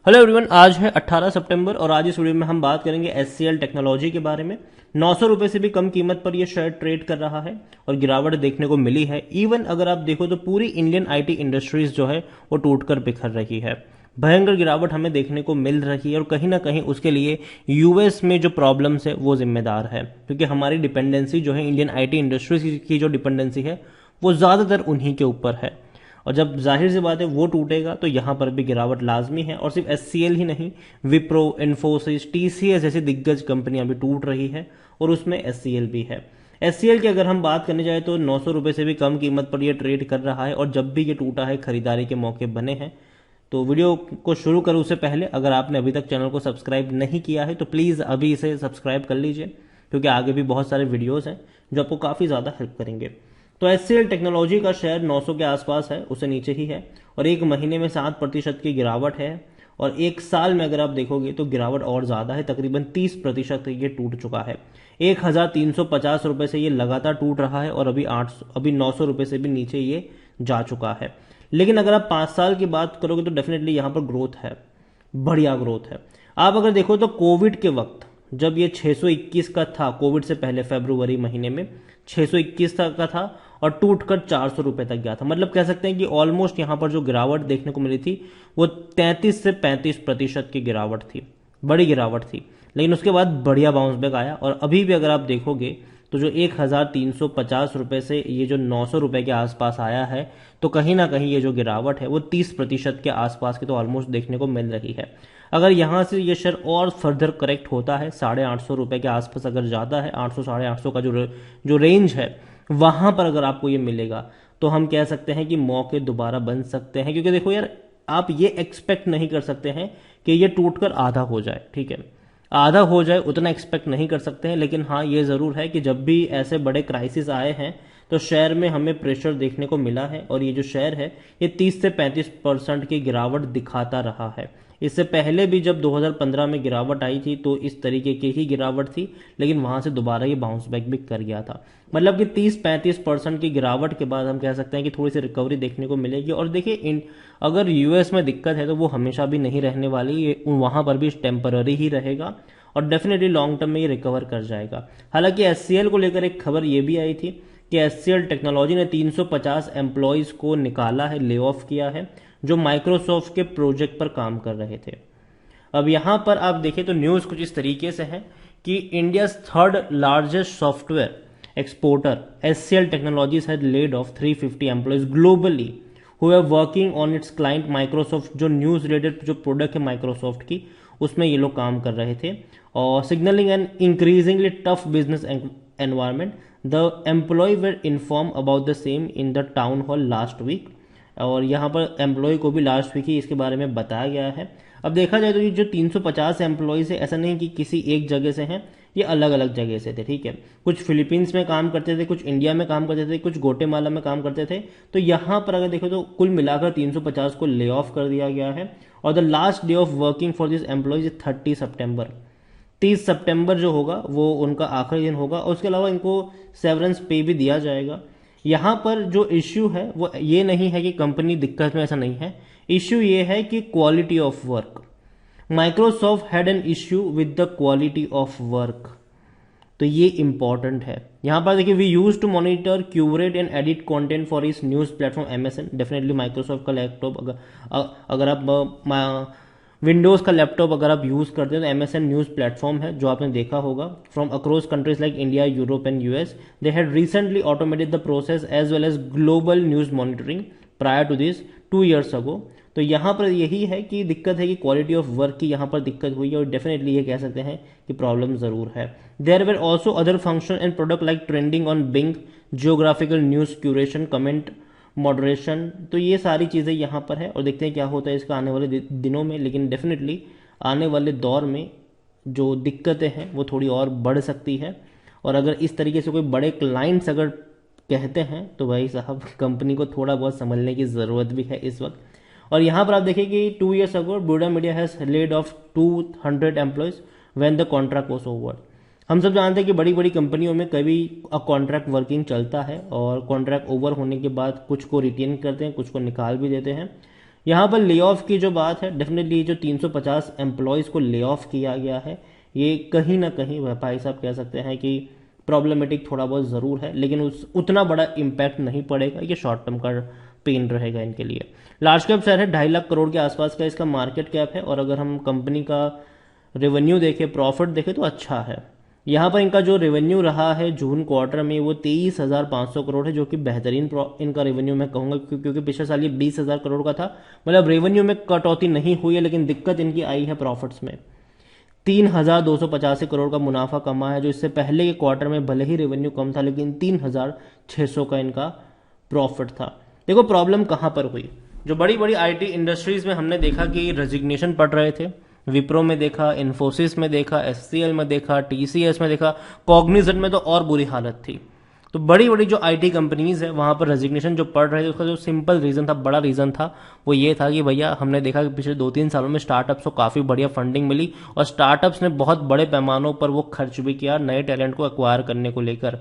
Hello everyone, आज है 18 सितंबर और आज इस वीडियो में हम बात करेंगे एचसीएल टेक्नोलॉजी के बारे में। 900 रुपए से भी कम कीमत पर यह शेयर ट्रेड कर रहा है और गिरावट देखने को मिली है। इवन अगर आप देखो तो पूरी इंडियन आईटी इंडस्ट्रीज जो है वो टूटकर बिखर रही है। भयंकर गिरावट हमें देखने को मिल रही है और कहीं ना कहीं उसके लिए यूएस में जो प्रॉब्लम्स है वो जिम्मेदार है, क्योंकि हमारी डिपेंडेंसी जो है इंडियन आईटी इंडस्ट्रीज की जो डिपेंडेंसी है वो ज्यादातर उन्हीं के ऊपर है। और जब जाहिर सी बात है वो टूटेगा तो यहां पर भी गिरावट लाजमी है। और सिर्फ एचसीएल ही नहीं, विप्रो, इन्फोसिस, टीसीएस जैसी दिग्गज कंपनियां भी टूट रही है और उसमें एचसीएल भी है। एचसीएल की अगर हम बात करने जाए तो 900 रुपए से भी कम कीमत पर यह ट्रेड कर रहा है और जब भी ये टूटा है खरीदारी के मौके बने हैं। तो वीडियो को शुरू करूं उससे पहले अगर आपने अभी तक चैनल को सब्सक्राइब नहीं किया है तो प्लीज़ अभी इसे सब्सक्राइब कर लीजिए, क्योंकि आगे भी बहुत सारे वीडियोस हैं जो आपको काफ़ी ज़्यादा हेल्प करेंगे। तो एचसीएल टेक्नोलॉजी का शेयर 900 के आसपास है, उससे नीचे ही है और एक महीने में 7% की गिरावट है। और एक साल में अगर आप देखोगे तो गिरावट और ज़्यादा है, तकरीबन 30% ये टूट चुका है। 1350 रुपये से ये लगातार टूट रहा है और अभी 900 रुपये से भी नीचे ये जा चुका है। लेकिन अगर आप 5 साल की बात करोगे तो डेफिनेटली यहाँ पर ग्रोथ है, बढ़िया ग्रोथ है। आप अगर देखो तो कोविड के वक्त जब ये 621 का था, कोविड से पहले फरवरी महीने में 621 का था और टूटकर 400 रुपए तक गया था। मतलब कह सकते हैं कि ऑलमोस्ट यहां पर जो गिरावट देखने को मिली थी वो 33 से 35% की गिरावट थी, बड़ी गिरावट थी। लेकिन उसके बाद बढ़िया बाउंस बैक आया और अभी भी अगर आप देखोगे तो जो 1350 रुपए से ये जो 900 रुपए के आसपास आया है, तो कहीं ना कहीं ये जो गिरावट है वो 30% के आसपास की तो ऑलमोस्ट देखने को मिल रही है। अगर यहां से ये शेयर और फर्दर करेक्ट होता है, 850 रुपए के आसपास अगर जाता है, 800 850 का जो रेंज है वहां पर अगर आपको ये मिलेगा तो हम कह सकते हैं कि मौके दोबारा बन सकते हैं। क्योंकि देखो यार, आप ये एक्सपेक्ट नहीं कर सकते हैं कि ये टूटकर आधा हो जाए, ठीक है, आधा हो जाए उतना एक्सपेक्ट नहीं कर सकते हैं। लेकिन हाँ, ये जरूर है कि जब भी ऐसे बड़े क्राइसिस आए हैं तो शेयर में हमें प्रेशर देखने को मिला है और ये जो शेयर है ये 30 से 35% की गिरावट दिखाता रहा है। इससे पहले भी जब 2015 में गिरावट आई थी तो इस तरीके की ही गिरावट थी, लेकिन वहां से दोबारा ये बाउंस बैक भी कर गया था। मतलब कि 30-35% की गिरावट के बाद हम कह सकते हैं कि थोड़ी सी रिकवरी देखने को मिलेगी। और देखिए, अगर यूएस में दिक्कत है तो वो हमेशा भी नहीं रहने वाली, ये वहां पर भी टेम्पररी ही रहेगा और डेफिनेटली लॉन्ग टर्म में ये रिकवर कर जाएगा। हालांकि एचसीएल को लेकर एक खबर ये भी आई थी कि एचसीएल टेक्नोलॉजी ने 350 एम्प्लॉयज को निकाला है, ले ऑफ किया है, जो माइक्रोसॉफ्ट के प्रोजेक्ट पर काम कर रहे थे। अब यहां पर आप देखें तो न्यूज कुछ इस तरीके से है कि India third largest software exporter HCL technologies had laid off 350 employees globally who are working on its client Microsoft. जो न्यूज रिलेटेड जो प्रोडक्ट है माइक्रोसॉफ्ट की, उसमें ये लोग काम कर रहे थे और signalling an increasingly tough business environment. The employee were inform about the same in the town hall last week. और यहाँ पर एम्प्लॉय को भी लास्ट वीक ही इसके बारे में बताया गया है। अब देखा जाए तो ये जो 350 एम्प्लॉयज है, ऐसा नहीं कि किसी एक जगह से हैं, ये अलग अलग जगह से थे, ठीक है। कुछ फिलीपींस में काम करते थे, कुछ इंडिया में काम करते थे, कुछ ग्वाटेमाला में काम करते थे। तो यहाँ पर अगर देखो तो कुल मिलाकर 350 को ले ऑफ कर दिया गया है और the last day of working for this employees is 30 सितंबर। 30 सितंबर जो होगा वो उनका आखिरी दिन होगा और उसके अलावा इनको सेवरेंस पे भी दिया जाएगा। यहां पर जो इश्यू है वो ये नहीं है कि कंपनी दिक्कत में, ऐसा नहीं है। इश्यू ये है कि quality of work. Microsoft had an issue with the quality of work, तो ये इंपॉर्टेंट है। यहां पर देखिए, we use to monitor, curate and edit content for इस news platform MSN. Definitely Microsoft का लैपटॉप अगर आप विंडोज का लैपटॉप अगर आप यूज करते हैं तो एमएसएन न्यूज प्लेटफॉर्म है जो आपने देखा होगा। From across countries like India, Europe and US, they had recently automated the process as well as global news monitoring prior to this 2 years ago. तो यहाँ पर यही है कि दिक्कत है कि क्वालिटी ऑफ वर्क की यहाँ पर दिक्कत हुई है और डेफिनेटली ये कह सकते हैं कि प्रॉब्लम जरूर है। There were also other function and product like trending on Bing, geographical news curation, comment moderation. तो ये सारी चीज़ें यहाँ पर है और देखते हैं क्या होता है इसका आने वाले दिनों में। लेकिन डेफिनेटली आने वाले दौर में जो दिक्कतें हैं वो थोड़ी और बढ़ सकती है। और अगर इस तरीके से कोई बड़े क्लाइंट्स अगर कहते हैं तो भाई साहब कंपनी को थोड़ा बहुत समझने की ज़रूरत भी है इस वक्त। और यहाँ पर आप देखिए कि 2 years ago Buda media has laid off 200 employees when the contract was over. हम सब जानते हैं कि बड़ी बड़ी कंपनियों में कभी कॉन्ट्रैक्ट वर्किंग चलता है और कॉन्ट्रैक्ट ओवर होने के बाद कुछ को रिटेन करते हैं, कुछ को निकाल भी देते हैं। यहाँ पर ले ऑफ की जो बात है, डेफिनेटली जो 350 एम्प्लॉयज़ को ले ऑफ किया गया है, ये कहीं ना कहीं भाई साहब कह सकते हैं कि प्रॉब्लमेटिक थोड़ा बहुत ज़रूर है, लेकिन उतना बड़ा इम्पैक्ट नहीं पड़ेगा। ये शॉर्ट टर्म का पेन रहेगा इनके लिए। लार्ज कैप शेयर है, 2.5 लाख करोड़ के आसपास का इसका मार्केट कैप है, और अगर हम कंपनी का रेवेन्यू देखें, प्रॉफिट देखें तो अच्छा है। यहाँ पर इनका जो रेवेन्यू रहा है जून क्वार्टर में वो 23,500 करोड़ है, जो कि बेहतरीन इनका रेवेन्यू मैं कहूँगा, क्योंकि पिछले साल ये 20,000 करोड़ का था। मतलब रेवेन्यू में कटौती नहीं हुई है, लेकिन दिक्कत इनकी आई है प्रॉफिट्स में। 3,285 करोड़ का मुनाफा कमा है, जो इससे पहले के क्वार्टर में भले ही रेवेन्यू कम था, लेकिन 3,600 का इनका प्रॉफिट था। देखो प्रॉब्लम कहाँ पर हुई, जो बड़ी बड़ी आईटी इंडस्ट्रीज में हमने देखा कि रेजिग्नेशन पड़ रहे थे। विप्रो में देखा, इन्फोसिस में देखा, एचसीएल में देखा, टीसीएस में देखा, कॉग्निजेंट में तो और बुरी हालत थी। तो बड़ी बड़ी जो आईटी कंपनीज है वहां पर रेजिग्नेशन जो पड़ रहे थे, उसका जो सिंपल रीजन था, बड़ा रीजन था, वो ये था कि भैया हमने देखा कि पिछले 2-3 सालों में स्टार्टअप्स को काफी बढ़िया फंडिंग मिली, और स्टार्टअप्स ने बहुत बड़े पैमानों पर वो खर्च भी किया नए टैलेंट को एक्वायर करने को लेकर।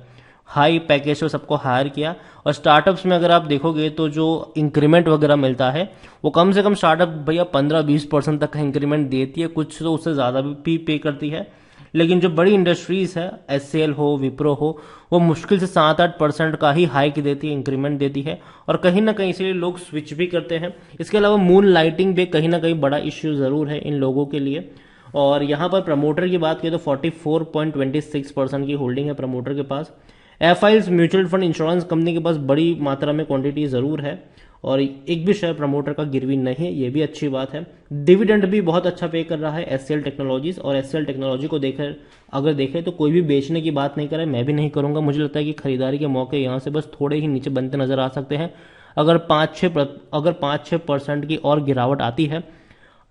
हाई पैकेज पे सबको हायर किया, और स्टार्टअप्स में अगर आप देखोगे तो जो इंक्रीमेंट वगैरह मिलता है वो कम से कम स्टार्टअप भैया 15-20% तक का इंक्रीमेंट देती है, कुछ तो उससे ज़्यादा भी पे करती है। लेकिन जो बड़ी इंडस्ट्रीज है, एचसीएल हो, विप्रो हो, वो मुश्किल से 7-8% का ही हाइक देती है, इंक्रीमेंट देती है, और कहीं ना कहीं इसलिए लोग स्विच भी करते हैं। इसके अलावा मून लाइटिंग भी कहीं ना कहीं बड़ा इश्यू ज़रूर है इन लोगों के लिए। और यहाँ पर प्रमोटर की बात करें तो 44.26% की होल्डिंग है प्रमोटर के पास। FIs mutual fund insurance company के पास बड़ी मात्रा में क्वांटिटी ज़रूर है, और एक भी शेयर प्रमोटर का गिरवी नहीं है, ये भी अच्छी बात है। डिविडेंड भी बहुत अच्छा पे कर रहा है एचसीएल टेक्नोलॉजीज, और एचसीएल टेक्नोलॉजी को देकर अगर देखें तो कोई भी बेचने की बात नहीं करे, मैं भी नहीं करूंगा। मुझे लगता है कि खरीदारी के मौके यहाँ से बस थोड़े ही नीचे बनते नजर आ सकते हैं। अगर 5-6% की और गिरावट आती है,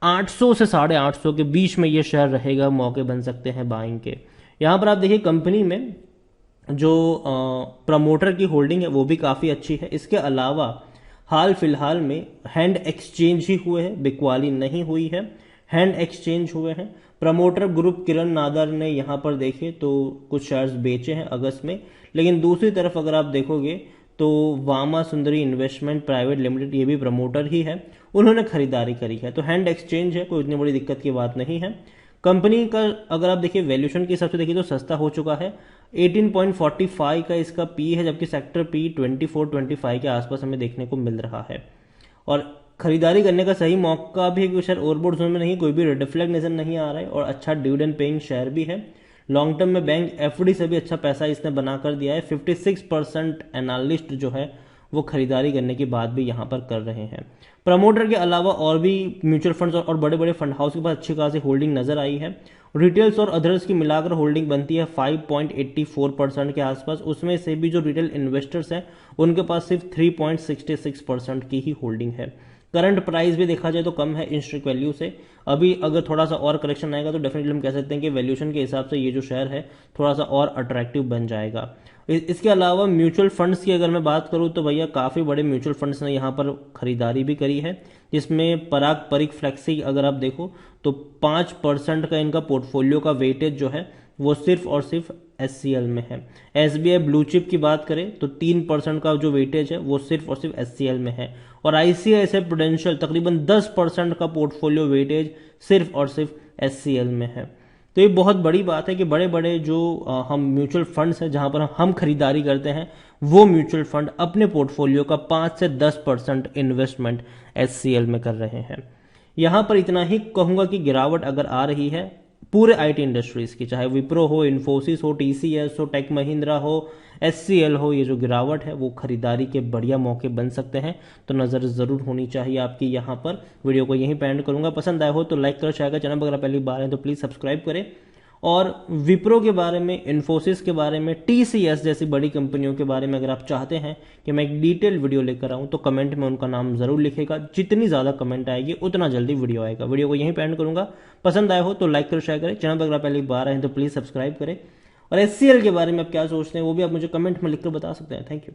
800 से 850 के बीच में ये शेयर रहेगा, मौके बन सकते हैं बाइंग के। यहाँ पर आप देखिए कंपनी में जो प्रमोटर की होल्डिंग है वो भी काफ़ी अच्छी है। इसके अलावा हाल फिलहाल में हैंड एक्सचेंज ही हुए हैं, बिकवाली नहीं हुई है, हैंड एक्सचेंज हुए हैं। प्रमोटर ग्रुप किरण नादर ने यहाँ पर देखे तो कुछ शेयर्स बेचे हैं अगस्त में, लेकिन दूसरी तरफ अगर आप देखोगे तो वामा सुंदरी इन्वेस्टमेंट प्राइवेट लिमिटेड, ये भी प्रमोटर ही है, उन्होंने खरीदारी करी है। तो हैंड एक्सचेंज है, कोई इतनी बड़ी दिक्कत की बात नहीं है। कंपनी का अगर आप देखिए वैल्यूएशन के हिसाब से देखिए तो सस्ता हो चुका है, 18.45 का इसका पी है, जबकि सेक्टर पी 24-25 के आसपास हमें देखने को मिल रहा है। और खरीदारी करने का सही मौका भी है, क्योंकि शेयर ओवरबॉट जोन में नहीं, कोई भी रेड फ्लैग नजर नहीं आ रहा है, और अच्छा डिविडेंड पेइंग शेयर भी है। लॉन्ग टर्म में बैंक एफडी से भी अच्छा पैसा इसने बना कर दिया है। 56% एनालिस्ट जो है वो खरीदारी करने की बात भी यहाँ पर कर रहे हैं। प्रमोटर के अलावा और भी म्यूचुअल फंड्स और बड़े बड़े फंड हाउस के पास अच्छी खासी होल्डिंग नजर आई है। रिटेल्स और अदर्स की मिलाकर होल्डिंग बनती है 5.84% के आसपास। उसमें से भी जो रिटेल इन्वेस्टर्स हैं उनके पास सिर्फ 3.66% की ही होल्डिंग है। करंट प्राइस भी देखा जाए तो कम है इंस्ट्रिक वैल्यू से। अभी अगर थोड़ा सा और करेक्शन आएगा तो डेफिनेटली हम कह सकते हैं कि वैल्यूएशन के हिसाब से ये जो शेयर है थोड़ा सा और अट्रैक्टिव बन जाएगा। इसके अलावा म्यूचुअल फंड्स की अगर मैं बात करूं तो भैया काफ़ी बड़े म्यूचुअल फंड्स ने यहाँ पर खरीदारी भी करी है, जिसमें पराग परिक फ्लेक्सी अगर आप देखो तो 5% का इनका पोर्टफोलियो का वेटेज जो है वो सिर्फ और सिर्फ एचसीएल में है। एसबीआई ब्लू चिप की बात करें तो 3% का जो वेटेज है वो सिर्फ और सिर्फ एचसीएल में है, और आईसीआईसीआई प्रूडेंशियल तकरीबन 10% का पोर्टफोलियो वेटेज सिर्फ और सिर्फ एचसीएल में है। तो ये बहुत बड़ी बात है कि बड़े बड़े जो हम म्यूचुअल फंड्स हैं जहां पर हम खरीदारी करते हैं, वो म्यूचुअल फंड अपने पोर्टफोलियो का 5 से 10% इन्वेस्टमेंट एचसीएल में कर रहे हैं। यहां पर इतना ही कहूंगा कि गिरावट अगर आ रही है पूरे आईटी इंडस्ट्रीज की, चाहे विप्रो हो, इन्फोसिस हो, टीसीएस हो, टेक महिंद्रा हो, एचसीएल हो, ये जो गिरावट है वो खरीदारी के बढ़िया मौके बन सकते हैं। तो नज़र ज़रूर होनी चाहिए आपकी यहाँ पर। वीडियो को यहीं पे एंड करूंगा। पसंद आया हो तो लाइक करो, शेयर करो, चैनल पर अगर पहली बार है तो प्लीज़ सब्सक्राइब करें। और विप्रो के बारे में, इन्फोसिस के बारे में, टीसीएस जैसी बड़ी कंपनियों के बारे में अगर आप चाहते हैं कि मैं एक डिटेल वीडियो लेकर आऊं तो कमेंट में उनका नाम जरूर लिखेगा। जितनी ज़्यादा कमेंट आएगी उतना जल्दी वीडियो आएगा। वीडियो को यहीं पे एंड करूंगा। पसंद आया हो तो लाइक करो, शेयर करें, चैनल पर अगर पहली बार आए तो प्लीज़ सब्सक्राइब करें। और एचसीएल के बारे में आप क्या सोचते हैं वो भी आप मुझे कमेंट में लिखकर बता सकते हैं। Thank you.